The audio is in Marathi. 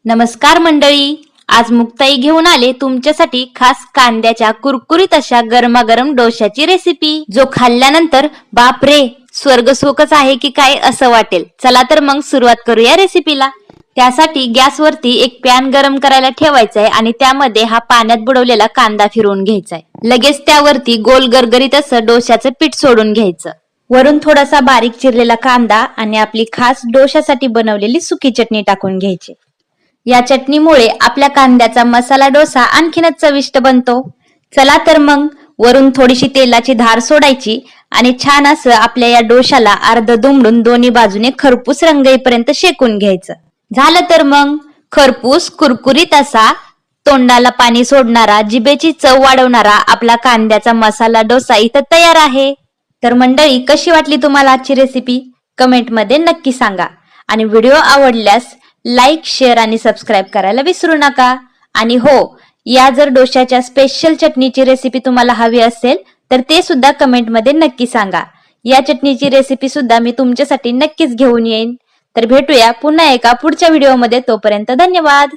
नमस्कार मंडळी, आज मुक्ताई घेऊन आले तुमच्यासाठी खास कांद्याच्या कुरकुरीत अशा गरमागरम डोश्याची रेसिपी, जो खाल्ल्यानंतर बापरे स्वर्ग सुखच आहे की काय असं वाटेल. चला तर मग सुरुवात करूया रेसिपीला. त्यासाठी गॅसवरती एक पॅन गरम करायला ठेवायचा आहे आणि त्यामध्ये हा पाण्यात बुडवलेला कांदा फिरवून घ्यायचा आहे. लगेच त्यावरती गोल गरगरीत असं डोश्याचं पीठ सोडून घ्यायचं. वरून थोडासा बारीक चिरलेला कांदा आणि आपली खास डोश्यासाठी बनवलेली सुकी चटणी टाकून घ्यायची. या चटणीमुळे आपल्या कांद्याचा मसाला डोसा आणखीनच चविष्ट बनतो. चला तर मग वरून थोडीशी तेलाची धार सोडायची आणि छान असं आपल्या या डोशाला अर्ध दुमडून दोन्ही बाजूने खरपूस रंग येईपर्यंत शेकून घ्यायचं. झालं तर मग खरपूस कुरकुरीत असा, तोंडाला पाणी सोडणारा, जिभेची चव वाढवणारा आपला कांद्याचा मसाला डोसा इथं तयार आहे. तर मंडळी, कशी वाटली तुम्हाला आजची रेसिपी कमेंट मध्ये नक्की सांगा आणि व्हिडिओ आवडल्यास लाईक, शेअर आणि सबस्क्राईब करायला विसरू नका. आणि हो, या जर डोश्याच्या स्पेशल चटणीची रेसिपी तुम्हाला हवी असेल तर ते सुद्धा कमेंट मध्ये नक्की सांगा. या चटणीची रेसिपी सुद्धा मी तुमच्यासाठी नक्कीच घेऊन येईन. तर भेटूया पुन्हा एका पुढच्या व्हिडिओमध्ये. तोपर्यंत धन्यवाद.